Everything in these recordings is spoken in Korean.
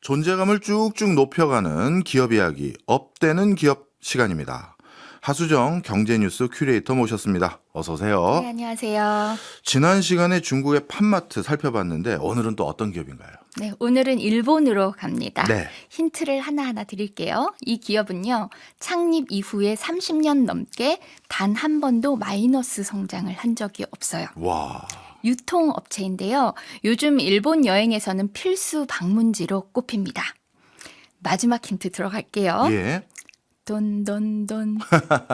존재감을 쭉쭉 높여가는 기업 이야기, 업되는 기업 시간입니다. 하수정 경제뉴스 큐레이터 모셨습니다. 어서 오세요. 네, 안녕하세요. 지난 시간에 중국의 팜마트 살펴봤는데 오늘은 또 어떤 기업인가요? 네, 오늘은 일본으로 갑니다. 네. 힌트를 하나하나 드릴게요. 이 기업은요, 창립 이후에 30년 넘게 단 한 번도 마이너스 성장을 한 적이 없어요. 와. 유통업체인데요. 요즘 일본 여행에서는 필수 방문지로 꼽힙니다. 마지막 힌트 들어갈게요. 예. 돈돈돈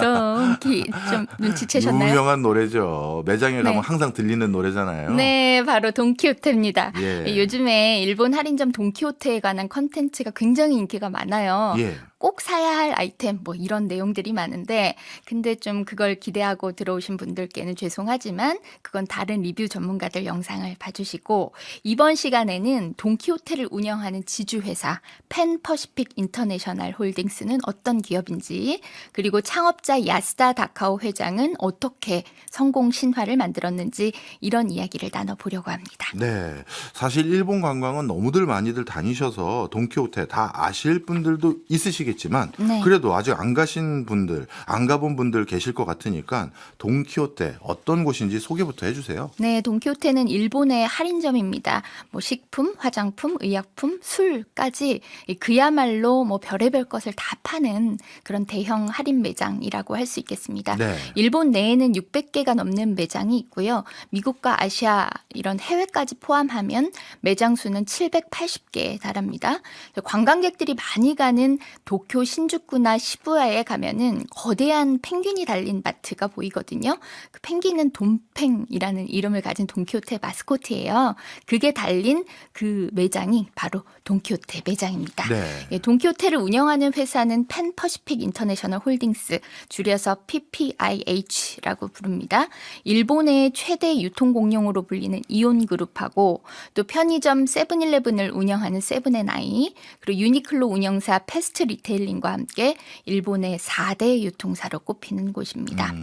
돈키 좀 눈치채셨나요? 유명한 노래죠. 매장에 가면 네. 항상 들리는 노래잖아요. 네, 바로 돈키호테입니다. 예. 요즘에 일본 할인점 돈키호테에 관한 컨텐츠가 굉장히 인기가 많아요. 예. 꼭 사야 할 아이템 뭐 이런 내용들이 많은데 근데 좀 그걸 기대하고 들어오신 분들께는 죄송하지만 그건 다른 리뷰 전문가들 영상을 봐주시고 이번 시간에는 돈키호테를 운영하는 지주회사 펜퍼시픽 인터내셔널 홀딩스는 어떤 기업인지 그리고 창업자 야스다 다카오 회장은 어떻게 성공 신화를 만들었는지 이런 이야기를 나눠보려고 합니다. 네. 사실 일본 관광은 너무들 많이들 다니셔서 돈키호테 다 아실 분들도 있으시겠지만 네. 그래도 아직 안 가신 분들, 안 가본 분들 계실 것 같으니까 돈키호테 어떤 곳인지 소개부터 해주세요. 네, 돈키호테는 일본의 할인점입니다. 뭐 식품, 화장품, 의약품, 술까지 그야말로 뭐 별의별 것을 다 파는 그런 대형 할인 매장이라고 할 수 있겠습니다. 네. 일본 내에는 600개가 넘는 매장이 있고요. 미국과 아시아 이런 해외까지 포함하면 매장 수는 780개에 달합니다. 관광객들이 많이 가는 도쿄 신주쿠나 시부야에 가면은 거대한 펭귄이 달린 마트가 보이거든요. 그 펭귄은 돈팽이라는 이름을 가진 돈키호테 마스코트예요. 그게 달린 그 매장이 바로 돈키호테 매장입니다. 네. 예, 돈키호테를 운영하는 회사는 펜퍼시픽 인터내셔널 홀딩스, 줄여서 PPIH라고 부릅니다. 일본의 최대 유통공룡으로 불리는 이온그룹하고 또 편의점 세븐일레븐을 운영하는 세븐앤아이, 그리고 유니클로 운영사 패스트 리테일링과 함께 일본의 4대 유통사로 꼽히는 곳입니다.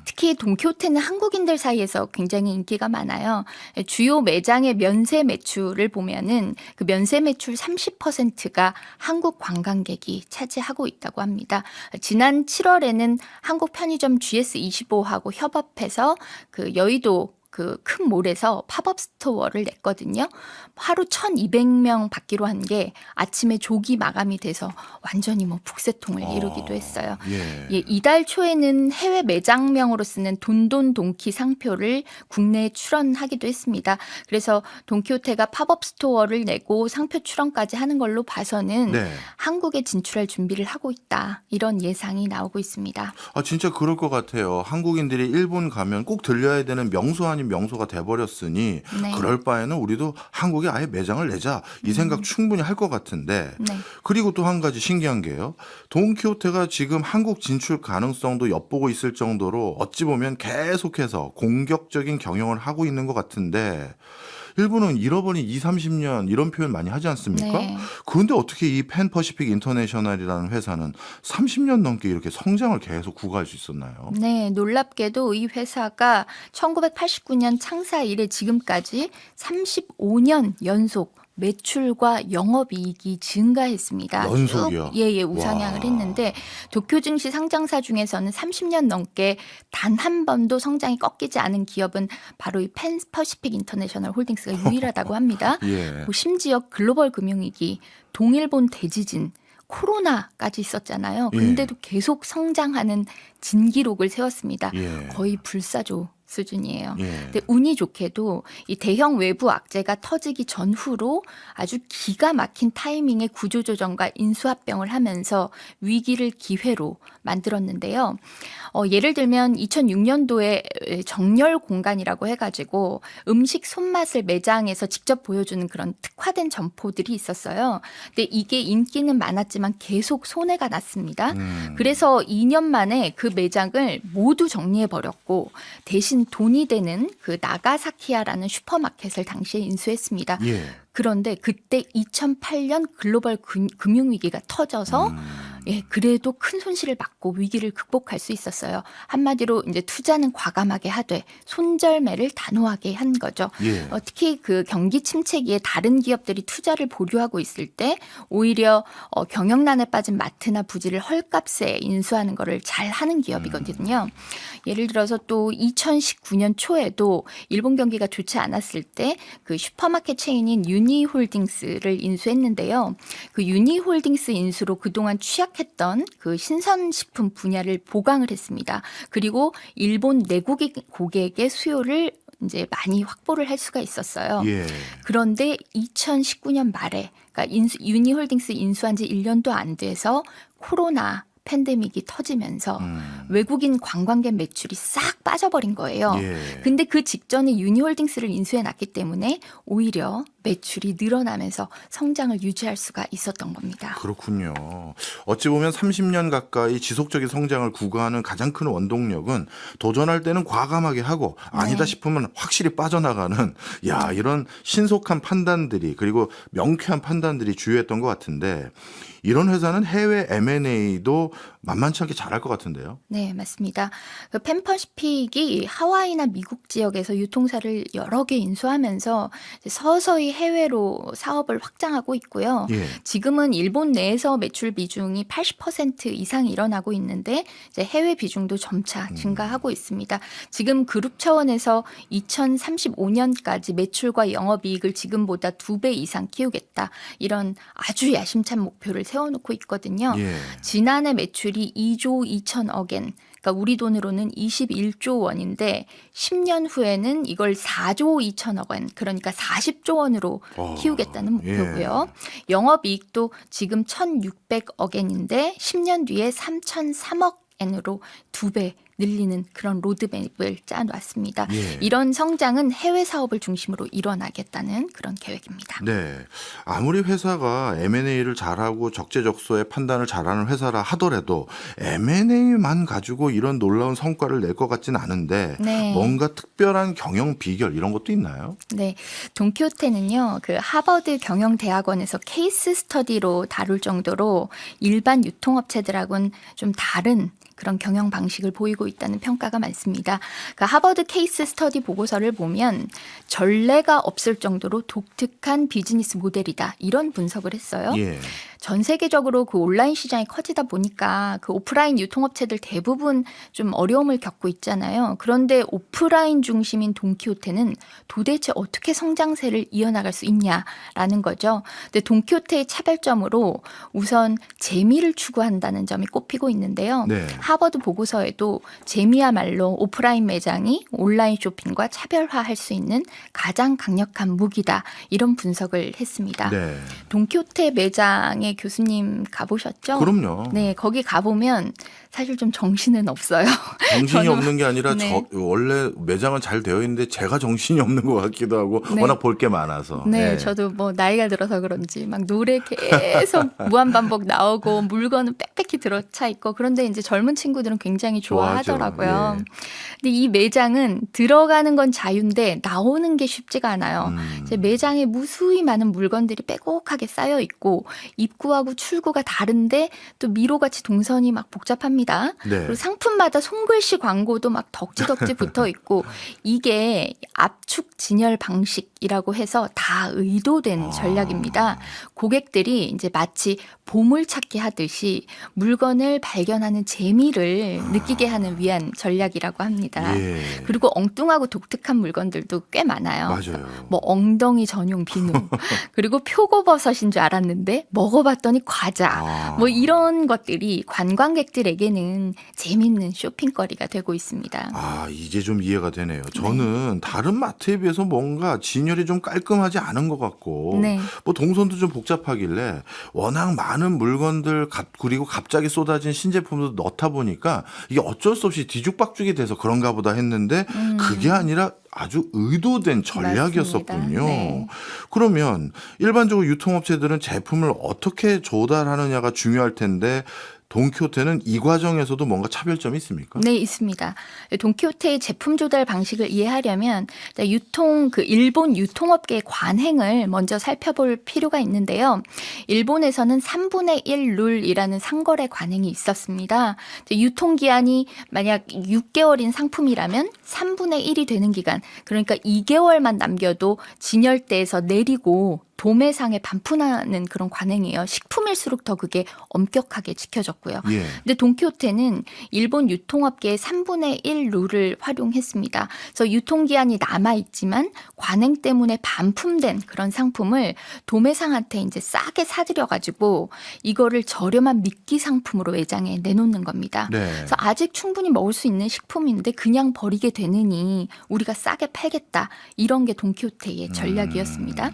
특히 돈키호테는 한국인들 사이에서 굉장히 인기가 많아요. 주요 매장의 면세 매출을 보면은 그 면세 매출 30%가 한국 관광객이 차지하고 있다고 합니다. 지난 7월에는 한국 편의점 GS25하고 협업해서 그 여의도 그 큰 몰에서 팝업 스토어를 냈거든요. 하루 1,200명 받기로 한 게 아침에 조기 마감이 돼서 완전히 뭐 북새통을 이루기도 했어요. 예. 예, 이달 초에는 해외 매장명으로 쓰는 돈돈 돈키 상표를 국내에 출원하기도 했습니다. 그래서 돈키호테가 팝업 스토어를 내고 상표 출원까지 하는 걸로 봐서는 네. 한국에 진출할 준비를 하고 있다. 이런 예상이 나오고 있습니다. 아, 진짜 그럴 것 같아요. 한국인들이 일본 가면 꼭 들려야 되는 명소 아닌 명소가 돼버렸으니 네. 그럴 바에는 우리도 한국에 아예 매장을 내자 이 생각 충분히 할 것 같은데 네. 그리고 또 한 가지 신기한 게요. 돈키호테가 지금 한국 진출 가능성도 엿보고 있을 정도로 어찌 보면 계속해서 공격적인 경영을 하고 있는 것 같은데 일본은 잃어버린 20, 30년 이런 표현 많이 하지 않습니까? 네. 그런데 어떻게 이 펜퍼시픽 인터내셔널이라는 회사는 30년 넘게 이렇게 성장을 계속 구가할 수 있었나요? 네, 놀랍게도 이 회사가 1989년 창사 이래 지금까지 35년 연속 매출과 영업이익이 증가했습니다. 연속이요? 쭉, 예, 우상향을 와. 했는데 도쿄 증시 상장사 중에서는 30년 넘게 단 한 번도 성장이 꺾이지 않은 기업은 바로 이 펜퍼시픽 인터내셔널 홀딩스가 유일하다고 합니다. 예. 뭐 심지어 글로벌 금융위기, 동일본 대지진, 코로나까지 있었잖아요. 예. 근데도 계속 성장하는 진기록을 세웠습니다. 예. 거의 불사조 수준이에요. 예. 근데 운이 좋게도 이 대형 외부 악재가 터지기 전후로 아주 기가 막힌 타이밍의 구조조정과 인수합병을 하면서 위기를 기회로 만들었는데요. 예를 들면 2006년도에 정렬 공간이라고 해가지고 음식 손맛을 매장에서 직접 보여주는 그런 특화된 점포들이 있었어요. 근데 이게 인기는 많았지만 계속 손해가 났습니다. 그래서 2년 만에 그 매장을 모두 정리해버렸고 대신 돈이 되는 그 나가사키야라는 슈퍼마켓을 당시에 인수했습니다. 예. 그런데 그때 2008년 글로벌 금융위기가 터져서 예, 그래도 큰 손실을 막고 위기를 극복할 수 있었어요. 한마디로 이제 투자는 과감하게 하되 손절매를 단호하게 한 거죠. 예. 특히 그 경기 침체기에 다른 기업들이 투자를 보류하고 있을 때 오히려 경영난에 빠진 마트나 부지를 헐값에 인수하는 거를 잘 하는 기업이거든요. 예를 들어서 또 2019년 초에도 일본 경기가 좋지 않았을 때 그 슈퍼마켓 체인인 유니홀딩스를 인수했는데요. 그 유니홀딩스 인수로 그동안 취약했던 그 신선식품 분야를 보강을 했습니다. 그리고 일본 내국인 고객의 수요를 이제 많이 확보를 할 수가 있었어요. 예. 그런데 2019년 말에 그러니까 유니홀딩스 인수한 지 1년도 안 돼서 코로나 팬데믹이 터지면서 외국인 관광객 매출이 싹 빠져버린 거예요. 예. 근데 그 직전에 유니홀딩스를 인수해 놨기 때문에 오히려 매출이 늘어나면서 성장을 유지할 수가 있었던 겁니다. 그렇군요. 어찌 보면 30년 가까이 지속적인 성장을 구가하는 가장 큰 원동력은 도전할 때는 과감하게 하고 아니다 네. 싶으면 확실히 빠져나가는 이런 신속한 판단들이 그리고 명쾌한 판단들이 주요했던 것 같은데 이런 회사는 해외 M&A도 만만치 않게 잘할 것 같은데요. 네, 맞습니다. 그 펜퍼시픽이 하와이나 미국 지역에서 유통사를 여러 개 인수하면서 이제 서서히 해외로 사업을 확장하고 있고요. 예. 지금은 일본 내에서 매출 비중이 80% 이상 일어나고 있는데 이제 해외 비중도 점차 증가하고 있습니다. 지금 그룹 차원에서 2035년까지 매출과 영업이익을 지금보다 2배 이상 키우겠다. 이런 아주 야심찬 목표를 세워놓고 있거든요. 예. 지난해 매출이 2조 2천억엔, 그러니까 우리 돈으로는 21조 원인데 10년 후에는 이걸 4조 2천억 원, 그러니까 40조 원으로 키우겠다는 목표고요. 영업이익도 지금 1,600억엔인데 10년 뒤에 3,003억엔으로 2배 늘리는 그런 로드맵을 짜놨습니다. 예. 이런 성장은 해외 사업을 중심으로 일어나겠다는 그런 계획입니다. 네. 아무리 회사가 M&A를 잘하고 적재적소에 판단을 잘하는 회사라 하더라도 M&A만 가지고 이런 놀라운 성과를 낼 것 같지는 않은데 네. 뭔가 특별한 경영 비결 이런 것도 있나요? 네, 돈키호테는요, 그 하버드 경영대학원에서 케이스 스터디로 다룰 정도로 일반 유통업체들하고는 좀 다른 그런 경영 방식을 보이고 있다는 평가가 많습니다. 그러니까 하버드 케이스 스터디 보고서를 보면 전례가 없을 정도로 독특한 비즈니스 모델이다. 이런 분석을 했어요. 예. 전 세계적으로 그 온라인 시장이 커지다 보니까 그 오프라인 유통업체들 대부분 좀 어려움을 겪고 있잖아요. 그런데 오프라인 중심인 돈키호테는 도대체 어떻게 성장세를 이어나갈 수 있냐라는 거죠. 근데 돈키호테의 차별점으로 우선 재미를 추구한다는 점이 꼽히고 있는데요. 네. 하버드 보고서에도 재미야말로 오프라인 매장이 온라인 쇼핑과 차별화할 수 있는 가장 강력한 무기다. 이런 분석을 했습니다. 네. 돈키호테 매장에 교수님 가보셨죠? 그럼요. 네, 거기 가보면 사실 좀 정신은 없어요. 정신이 저는- 없는 게 아니라 네. 원래 매장은 잘 되어 있는데 제가 정신이 없는 것 같기도 하고 네. 워낙 볼 게 많아서. 네, 예. 저도 뭐 나이가 들어서 그런지 막 노래 계속 무한반복 나오고 물건은 빽빽히 들어차 있고 그런데 이제 젊은 친구들은 굉장히 좋아하죠. 좋아하더라고요. 예. 근데 이 매장은 들어가는 건 자유인데 나오는 게 쉽지가 않아요. 이제 매장에 무수히 많은 물건들이 빼곡하게 쌓여 있고 입구하고 출구가 다른데 또 미로같이 동선이 막 복잡합니다. 네. 그리고 상품마다 손글씨 광고도 막 덕지덕지 붙어 있고 이게 압축 진열 방식이라고 해서 다 의도된 전략입니다. 고객들이 이제 마치 보물찾기 하듯이 물건을 발견하는 재미를 느끼게 하는 위한 전략이라고 합니다. 예. 그리고 엉뚱하고 독특한 물건들도 꽤 많아요. 맞아요. 뭐 엉덩이 전용 비누 그리고 표고버섯인 줄 알았는데 먹어봤더니 과자 뭐 이런 것들이 관광객들에게는 재밌는 쇼핑거리가 되고 있습니다. 이제 좀 이해가 되네요. 저는 다른 마트에 비해서 뭔가 진열이 좀 깔끔하지 않은 것 같고 네. 뭐 동선도 좀 복잡하길래 워낙 많은 물건들 그리고 갑자기 쏟아진 신제품도 넣다 보니까 이게 어쩔 수 없이 뒤죽박죽이 돼서 그런가 보다 했는데 그게 아니라 아주 의도된 전략이었었군요. 맞습니다. 네. 그러면 일반적으로 유통업체들은 제품을 어떻게 조달하느냐가 중요할 텐데 돈키호테는 이 과정에서도 뭔가 차별점이 있습니까? 네, 있습니다. 돈키호테의 제품 조달 방식을 이해하려면 일본 유통업계의 관행을 먼저 살펴볼 필요가 있는데요. 일본에서는 3분의 1 룰이라는 상거래 관행이 있었습니다. 유통기한이 만약 6개월인 상품이라면 3분의 1이 되는 기간, 그러니까 2개월만 남겨도 진열대에서 내리고 도매상에 반품하는 그런 관행이에요. 식품일수록 더 그게 엄격하게 지켜졌고요. 예. 근데 돈키호테는 일본 유통업계의 3분의 1 룰을 활용했습니다. 그래서 유통기한이 남아있지만 관행 때문에 반품된 그런 상품을 도매상한테 이제 싸게 사들여가지고 이거를 저렴한 미끼 상품으로 매장에 내놓는 겁니다. 네. 그래서 아직 충분히 먹을 수 있는 식품인데 그냥 버리게 되느니 우리가 싸게 팔겠다. 이런 게 돈키호테의 전략이었습니다.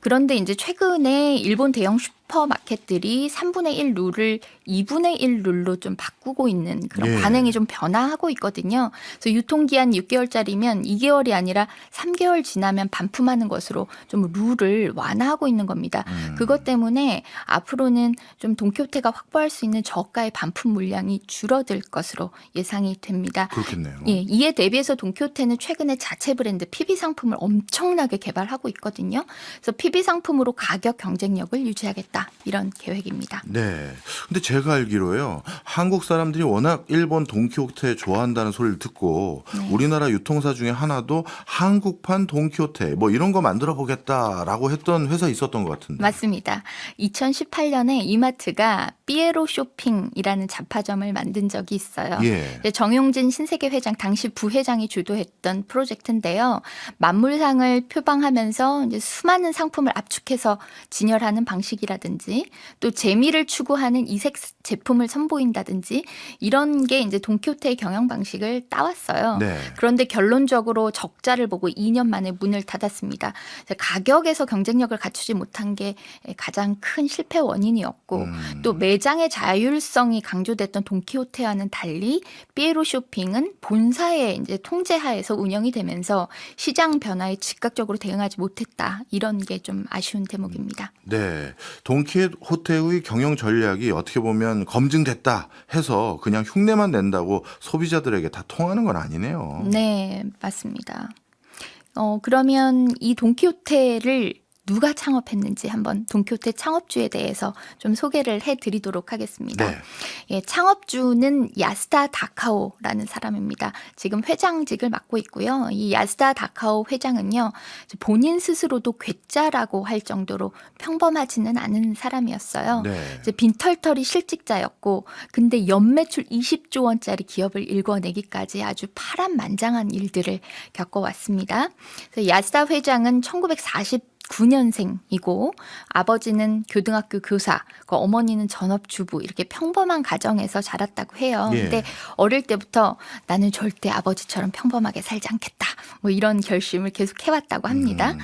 그런데 이제 최근에 일본 대형 슈퍼마켓들이 3분의 1 룰을 2분의 1 룰로 좀 바꾸고 있는 그런 예. 관행이 좀 변화하고 있거든요. 그래서 유통기한 6개월짜리면 2개월이 아니라 3개월 지나면 반품하는 것으로 좀 룰을 완화하고 있는 겁니다. 그것 때문에 앞으로는 좀 돈키호테가 확보할 수 있는 저가의 반품 물량이 줄어들 것으로 예상이 됩니다. 그렇겠네요. 예, 이에 대비해서 돈키호테는 최근에 자체 브랜드 PB 상품을 엄청나게 개발하고 있거든요. 그래서 PB 상품으로 가격 경쟁력을 유지하겠다. 이런 계획입니다. 네. 근데 제가 알기로요. 한국 사람들이 워낙 일본 돈키호테 좋아한다는 소리를 듣고 네. 우리나라 유통사 중에 하나도 한국판 돈키호테 뭐 이런 거 만들어 보겠다라고 했던 회사 있었던 것 같은데. 맞습니다. 2018년에 이마트가 삐에로 쇼핑이라는 잡화점을 만든 적이 있어요. 예. 정용진 신세계 회장 당시 부회장이 주도했던 프로젝트인데요. 만물상을 표방하면서 이제 수많은 상품을 압축해서 진열하는 방식이라든지 또 재미를 추구하는 이색 제품을 선보인다든지 이런 게 이제 돈키호테의 경영 방식을 따왔어요. 네. 그런데 결론적으로 적자를 보고 2년 만에 문을 닫았습니다. 가격에서 경쟁력을 갖추지 못한 게 가장 큰 실패 원인이었고 또 매장의 자율성이 강조됐던 돈키호테와는 달리 삐에로 쇼핑은 본사의 이제 통제하에서 운영이 되면서 시장 변화에 즉각적으로 대응하지 못했다. 이런 게 좀 아쉬운 대목입니다. 네. 돈키호테의 경영 전략이 어떻게 보면 검증됐다 해서 그냥 흉내만 낸다고 소비자들에게 다 통하는 건 아니네요. 네, 맞습니다. 그러면 이 돈키호테를 누가 창업했는지 한번 돈키호테 창업주에 대해서 좀 소개를 해드리도록 하겠습니다. 네. 예, 창업주는 야스다 다카오라는 사람입니다. 지금 회장직을 맡고 있고요. 이 야스다 다카오 회장은요, 본인 스스로도 괴짜라고 할 정도로 평범하지는 않은 사람이었어요. 네. 이제 빈털터리 실직자였고, 근데 연매출 20조 원짜리 기업을 일궈내기까지 아주 파란만장한 일들을 겪어왔습니다. 그래서 야스다 회장은 1949년생이고 아버지는 교등학교 교사, 어머니는 전업주부 이렇게 평범한 가정에서 자랐다고 해요. 예. 근데 어릴 때부터 나는 절대 아버지처럼 평범하게 살지 않겠다. 뭐 이런 결심을 계속 해왔다고 합니다.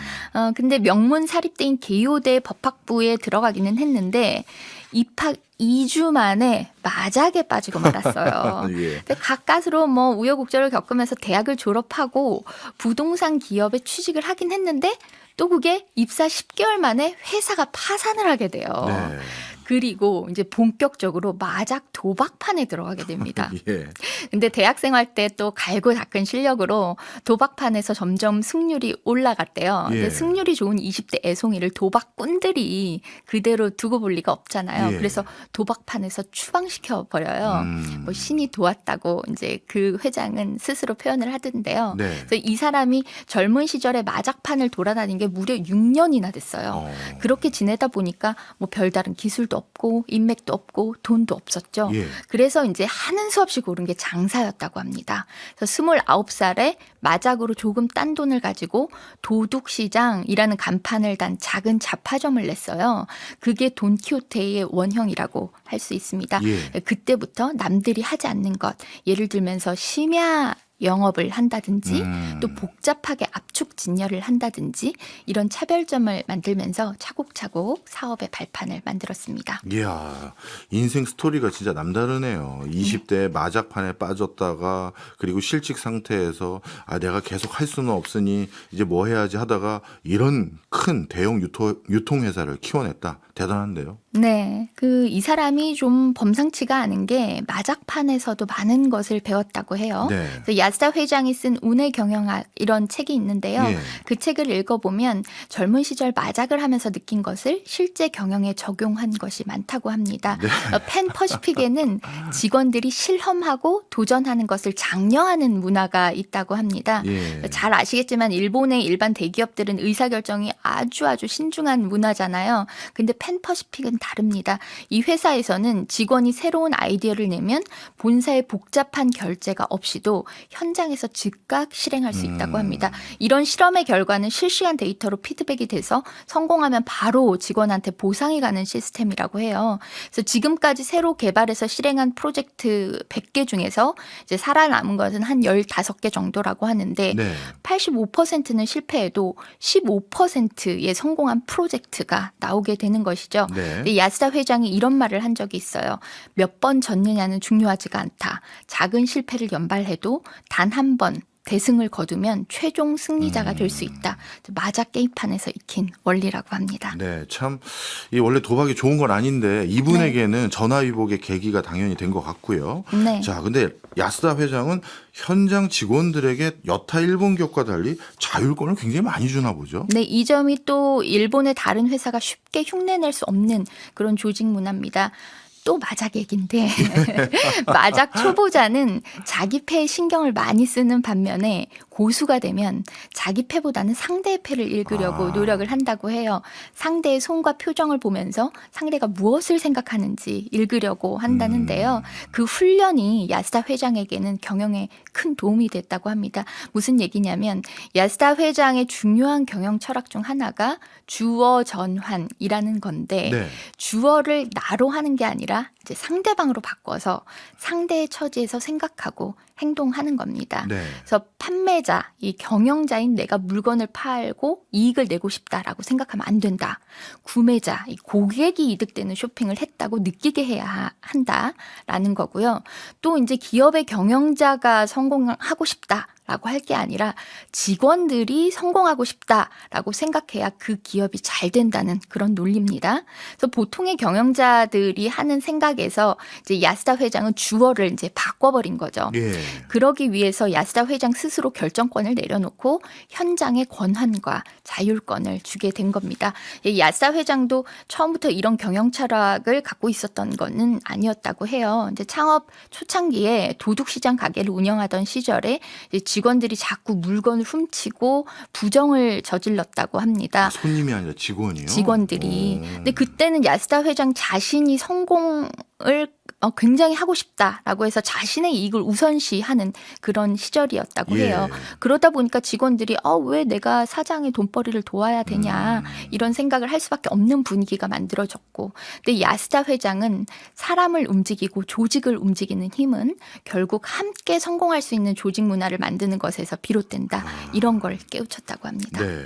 근데 명문 사립대인 게이오대 법학부에 들어가기는 했는데 입학 2주 만에 마작에 빠지고 말았어요. 예. 근데 가까스로 뭐 우여곡절을 겪으면서 대학을 졸업하고 부동산 기업에 취직을 하긴 했는데 또 그게 입사 10개월 만에 회사가 파산을 하게 돼요. 네. 그리고 이제 본격적으로 마작 도박판에 들어가게 됩니다. 예. 근데 대학생활 때 또 갈고 닦은 실력으로 도박판에서 점점 승률이 올라갔대요. 예. 근데 승률이 좋은 20대 애송이를 도박꾼들이 그대로 두고 볼 리가 없잖아요. 예. 그래서 도박판에서 추방시켜 버려요. 뭐 신이 도왔다고 이제 그 회장은 스스로 표현을 하던데요. 네. 그래서 이 사람이 젊은 시절에 마작판을 돌아다닌 게 무려 6년이나 됐어요. 그렇게 지내다 보니까 뭐 별다른 기술도 없고 인맥도 없고 돈도 없었죠. 예. 그래서 이제 하는 수 없이 고른 게 장사였다고 합니다. 그래서 29살에 마작으로 조금 딴 돈을 가지고 도둑시장이라는 간판을 단 작은 잡화점을 냈어요. 그게 돈키호테의 원형이라고 할 수 있습니다. 예. 그때부터 남들이 하지 않는 것, 예를 들면서 심야 영업을 한다든지 또 복잡하게 압축 진열을 한다든지 이런 차별점을 만들면서 차곡차곡 사업의 발판을 만들었습니다. 이야, 인생 스토리가 진짜 남다르네요. 20대에 마작판에 빠졌다가 그리고 실직 상태에서 내가 계속 할 수는 없으니 이제 뭐 해야지 하다가 이런 큰 대형 유통회사를 키워냈다. 대단한데요. 네. 이 사람이 좀 범상치가 않은 게 마작판에서도 많은 것을 배웠다고 해요. 네. 그래서 야스다 회장이 쓴 운의 경영학 이런 책이 있는데요. 예. 그 책을 읽어보면 젊은 시절 마작을 하면서 느낀 것을 실제 경영에 적용한 것이 많다고 합니다. 네. 펜 퍼시픽에는 직원들이 실험하고 도전하는 것을 장려하는 문화가 있다고 합니다. 예. 잘 아시겠지만 일본의 일반 대기업들은 의사결정이 아주 신중한 문화잖아요. 근데 펜퍼시픽은 다릅니다. 이 회사에서는 직원이 새로운 아이디어를 내면 본사의 복잡한 결제가 없이도 현장에서 즉각 실행할 수 있다고 합니다. 이런 실험의 결과는 실시간 데이터로 피드백이 돼서 성공하면 바로 직원한테 보상이 가는 시스템이라고 해요. 그래서 지금까지 새로 개발해서 실행한 프로젝트 100개 중에서 이제 살아남은 것은 한 15개 정도라고 하는데 네. 85%는 실패해도 15%의 성공한 프로젝트가 나오게 되는 것이죠. 네. 근데 야스다 회장이 이런 말을 한 적이 있어요. 몇 번 졌느냐는 중요하지가 않다. 작은 실패를 연발해도 단 한 번 대승을 거두면 최종 승리자가 될 수 있다. 마작 게임판에서 익힌 원리라고 합니다. 네, 참, 이 원래 도박이 좋은 건 아닌데 이분에게는 전화위복의 계기가 당연히 된 것 같고요. 네. 자, 근데 야스다 회장은 현장 직원들에게 여타 일본 기업과 달리 자율권을 굉장히 많이 주나 보죠. 네, 이 점이 또 일본의 다른 회사가 쉽게 흉내낼 수 없는 그런 조직 문화입니다. 또 마작 얘기인데 마작 초보자는 자기 패에 신경을 많이 쓰는 반면에 고수가 되면 자기 패보다는 상대의 패를 읽으려고 노력을 한다고 해요. 상대의 손과 표정을 보면서 상대가 무엇을 생각하는지 읽으려고 한다는데요. 그 훈련이 야스다 회장에게는 경영에 큰 도움이 됐다고 합니다. 무슨 얘기냐면 야스다 회장의 중요한 경영 철학 중 하나가 주어 전환이라는 건데 네. 주어를 나로 하는 게 아니라 이제 상대방으로 바꿔서 상대의 처지에서 생각하고 행동하는 겁니다. 네. 그래서 판매자, 이 경영자인 내가 물건을 팔고 이익을 내고 싶다라고 생각하면 안 된다. 구매자, 이 고객이 이득되는 쇼핑을 했다고 느끼게 해야 한다라는 거고요. 또 이제 기업의 경영자가 성공하고 싶다. 라고 할 게 아니라 직원들이 성공하고 싶다라고 생각해야 그 기업이 잘 된다는 그런 논리입니다. 그래서 보통의 경영자들이 하는 생각에서 이제 야스다 회장은 주어를 이제 바꿔버린 거죠. 예. 그러기 위해서 야스다 회장 스스로 결정권을 내려놓고 현장에 권한과 자율권을 주게 된 겁니다. 이 야스다 회장도 처음부터 이런 경영 철학을 갖고 있었던 거는 아니었다고 해요. 이제 창업 초창기에 도둑시장 가게를 운영하던 시절에 이제 직원들이 자꾸 물건을 훔치고 부정을 저질렀다고 합니다. 손님이 아니라 직원이요? 직원들이. 근데 그때는 야스다 회장 자신이 성공을 굉장히 하고 싶다라고 해서 자신의 이익을 우선시하는 그런 시절이었다고 해요. 예. 그러다 보니까 직원들이 왜 내가 사장의 돈벌이를 도와야 되냐 이런 생각을 할 수밖에 없는 분위기가 만들어졌고, 근데 야스다 회장은 사람을 움직이고 조직을 움직이는 힘은 결국 함께 성공할 수 있는 조직 문화를 만드는 것에서 비롯된다. 이런 걸 깨우쳤다고 합니다. 네.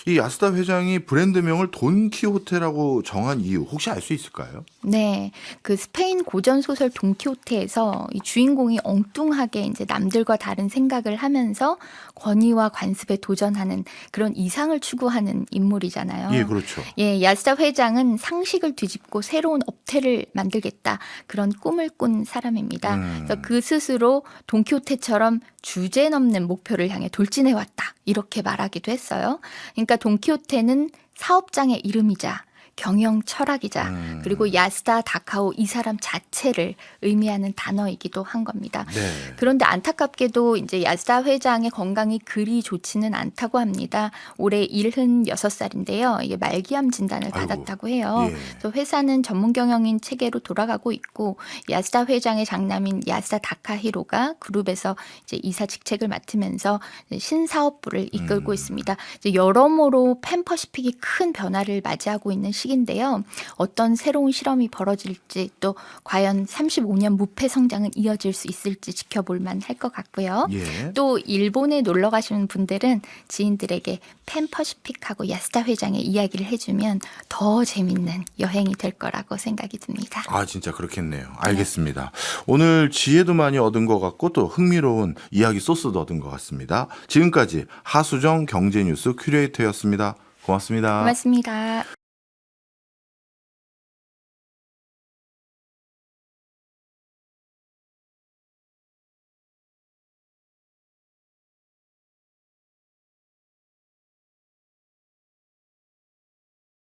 이 야스다 회장이 브랜드명을 돈키호테라고 정한 이유 혹시 알 수 있을까요? 네, 그 스페인 고전 소설 돈키호테에서 이 주인공이 엉뚱하게 이제 남들과 다른 생각을 하면서 권위와 관습에 도전하는 그런 이상을 추구하는 인물이잖아요. 예, 그렇죠. 예, 야스다 회장은 상식을 뒤집고 새로운 업태를 만들겠다 그런 꿈을 꾼 사람입니다. 그래서 그 스스로 돈키호테처럼 주제 넘는 목표를 향해 돌진해왔다 이렇게 말하기도 했어요. 그러니까 돈키호테는 사업장의 이름이자 경영 철학이자 그리고 야스다 다카오 이 사람 자체를 의미하는 단어이기도 한 겁니다. 네. 그런데 안타깝게도 이제 야스다 회장의 건강이 그리 좋지는 않다고 합니다. 올해 76살인데요. 이게 말기암 진단을 아이고. 받았다고 해요. 예. 또 회사는 전문 경영인 체계로 돌아가고 있고 야스다 회장의 장남인 야스다 다카히로가 그룹에서 이제 이사 직책을 맡으면서 신사업부를 이끌고 있습니다. 이제 여러모로 펜퍼시픽이 큰 변화를 맞이하고 있는 시기인데요. 어떤 새로운 실험이 벌어질지 또 과연 35년 무패 성장은 이어질 수 있을지 지켜볼 만할 것 같고요. 예. 또 일본에 놀러 가시는 분들은 지인들에게 펜퍼시픽하고 야스다 회장의 이야기를 해주면 더 재밌는 여행이 될 거라고 생각이 듭니다. 아, 진짜 그렇겠네요. 알겠습니다. 오늘 지혜도 많이 얻은 것 같고 또 흥미로운 이야기 소스도 얻은 것 같습니다. 지금까지 하수정 경제뉴스 큐레이터였습니다. 고맙습니다. 고맙습니다.